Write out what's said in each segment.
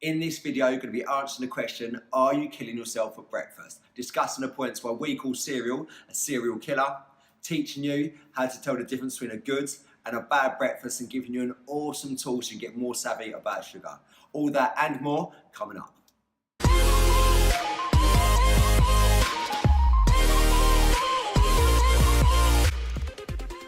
In this video, you're going to be answering the question, are you killing yourself at breakfast? Discussing the points why we call cereal a serial killer, teaching you how to tell the difference between a good and a bad breakfast, and giving you an awesome tool so you get more savvy about sugar. All that and more coming up.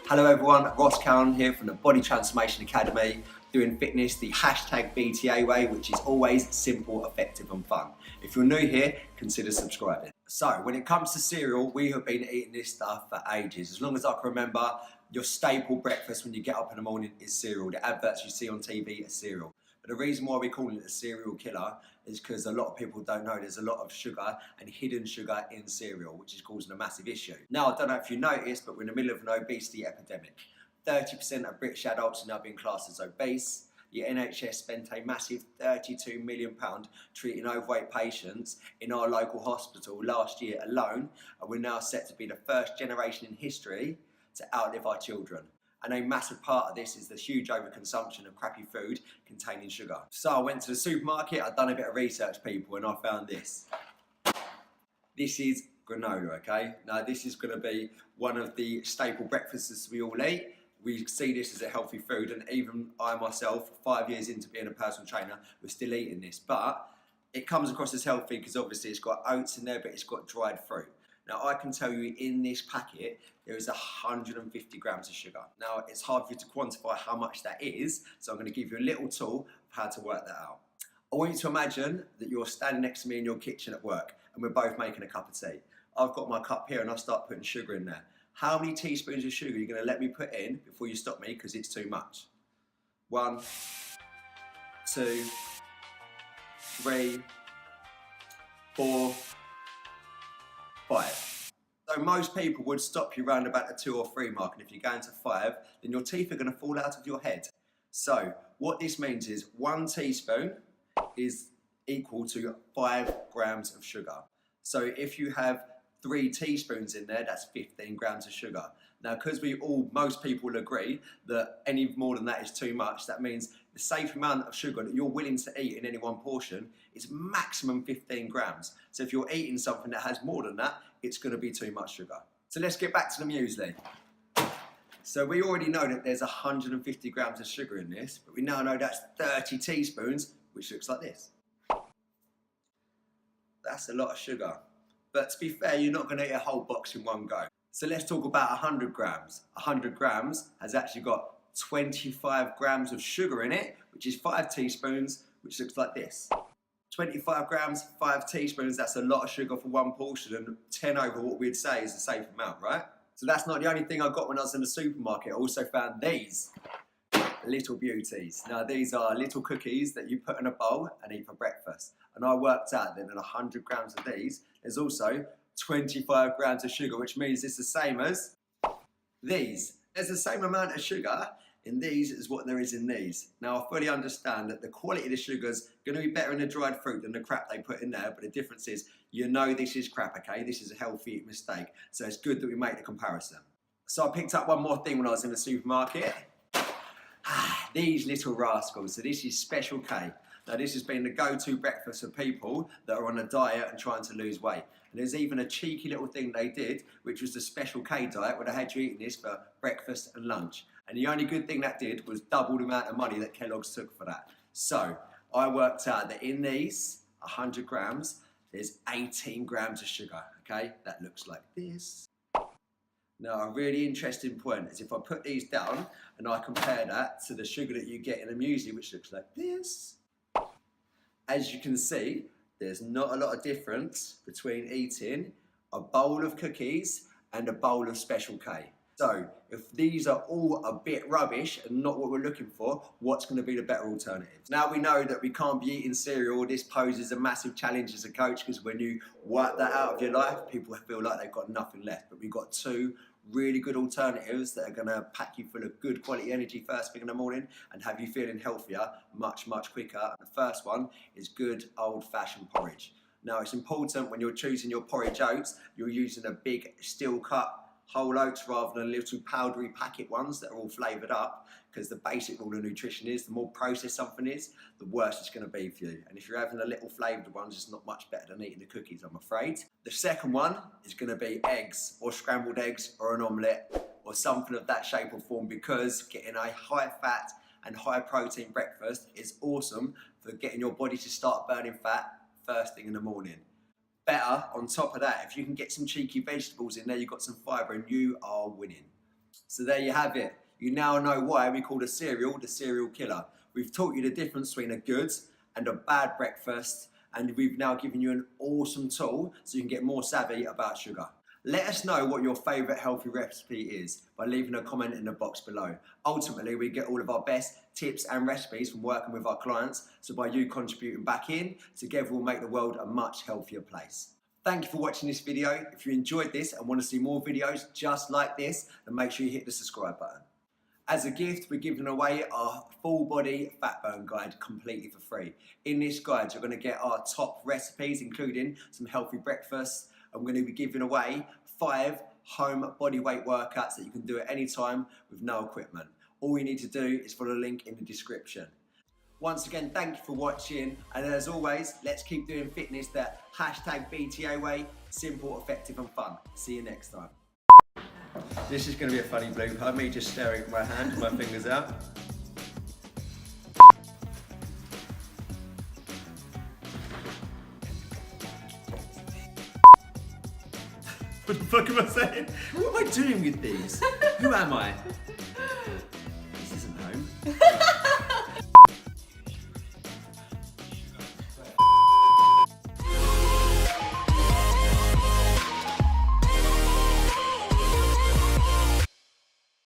Hello everyone, Ross Cowan here from the Body Transformation Academy, doing fitness the #BTA way, which is always simple, effective and fun. If you're new here, consider subscribing. So when it comes to cereal, we have been eating this stuff for ages. As long as I can remember, your staple breakfast when you get up in the morning is cereal. The adverts you see on TV are cereal. But the reason why we're calling it a serial killer is because a lot of people don't know there's a lot of sugar and hidden sugar in cereal, which is causing a massive issue. Now, I don't know if you noticed, but we're in the middle of an obesity epidemic. 30% of British adults are now being classed as obese. The NHS spent a massive £32 million treating overweight patients in our local hospital last year alone, and we're now set to be the first generation in history to outlive our children. And a massive part of this is the huge overconsumption of crappy food containing sugar. So I went to the supermarket, I've done a bit of research, people, and I found this. This is granola, okay? Now this is gonna be one of the staple breakfasts we all eat. We see this as a healthy food, and even I myself, 5 years into being a personal trainer, we're still eating this. But it comes across as healthy because obviously it's got oats in there, but it's got dried fruit. Now I can tell you in this packet there is 150 grams of sugar. Now it's hard for you to quantify how much that is, so I'm going to give you a little tool of how to work that out. I want you to imagine that you're standing next to me in your kitchen at work and we're both making a cup of tea. I've got my cup here and I start putting sugar in there. How many teaspoons of sugar are you going to let me put in before you stop me because it's too much? 1, 2, 3, 4, 5. So most people would stop you around about the 2 or 3 mark, and if you're going to 5, then your teeth are going to fall out of your head. So what this means is 1 teaspoon is equal to 5 grams of sugar. So if you have 3 teaspoons in there, that's 15 grams of sugar. Now, because most people will agree that any more than that is too much, that means the safe amount of sugar that you're willing to eat in any one portion is maximum 15 grams. So if you're eating something that has more than that, it's going to be too much sugar. So let's get back to the muesli. So we already know that there's 150 grams of sugar in this, but we now know that's 30 teaspoons, which looks like this. That's a lot of sugar. But to be fair, you're not going to eat a whole box in one go. So let's talk about 100 grams. 100 grams has actually got 25 grams of sugar in it, which is 5 teaspoons, which looks like this. 25 grams, 5 teaspoons, that's a lot of sugar for one portion, and 10 over what we'd say is a safe amount, right? So that's not the only thing I got when I was in the supermarket. I also found these little beauties. Now these are little cookies that you put in a bowl and eat for breakfast. And I worked out that in 100 grams of these, there's also 25 grams of sugar, which means it's the same as these. There's the same amount of sugar in these as what there is in these. Now I fully understand that the quality of the sugar is going to be better in the dried fruit than the crap they put in there, but the difference is, you know this is crap, okay? This is a healthy mistake, so it's good that we make the comparison. So I picked up one more thing when I was in the supermarket. These little rascals. So this is Special K. Now this has been the go-to breakfast for people that are on a diet and trying to lose weight. And there's even a cheeky little thing they did, which was the Special K diet, where they had you eating this for breakfast and lunch. And the only good thing that did was double the amount of money that Kellogg's took for that. So I worked out that in these 100 grams, there's 18 grams of sugar, okay? That looks like this. Now, a really interesting point is if I put these down and I compare that to the sugar that you get in a muesli, which looks like this. As you can see, there's not a lot of difference between eating a bowl of cookies and a bowl of Special K. So, if these are all a bit rubbish and not what we're looking for, what's going to be the better alternatives? Now we know that we can't be eating cereal. This poses a massive challenge as a coach, because when you wipe that out of your life, people feel like they've got nothing left. But we've got 2 really good alternatives that are going to pack you full of good quality energy first thing in the morning and have you feeling healthier much quicker. And the first one is good old-fashioned porridge. Now it's important when you're choosing your porridge oats, you're using a big steel cup whole oats rather than little powdery packet ones that are all flavoured up, because the basic rule of nutrition is the more processed something is, the worse it's going to be for you. And if you're having the little flavoured ones, it's not much better than eating the cookies, I'm afraid. The second one is going to be eggs, or scrambled eggs, or an omelette, or something of that shape or form, because getting a high fat and high protein breakfast is awesome for getting your body to start burning fat first thing in the morning. Better, on top of that, if you can get some cheeky vegetables in there, you've got some fibre and you are winning. So there you have it. You now know why we call the cereal killer. We've taught you the difference between a good and a bad breakfast, and we've now given you an awesome tool so you can get more savvy about sugar. Let us know what your favourite healthy recipe is by leaving a comment in the box below. Ultimately, we get all of our best tips and recipes from working with our clients, so by you contributing back in, together we'll make the world a much healthier place. Thank you for watching this video. If you enjoyed this and want to see more videos just like this, then make sure you hit the subscribe button. As a gift, we're giving away our full body fat burn guide completely for free. In this guide, you're going to get our top recipes, including some healthy breakfasts. I'm going to be giving away 5 home body weight workouts that you can do at any time with no equipment. All you need to do is follow the link in the description. Once again, thank you for watching, and as always, let's keep doing fitness that #BTA way, simple, effective and fun. See you next time. This is going to be a funny blooper, me just staring at my hand with my fingers out. What the fuck am I saying? What am I doing with these? Who am I?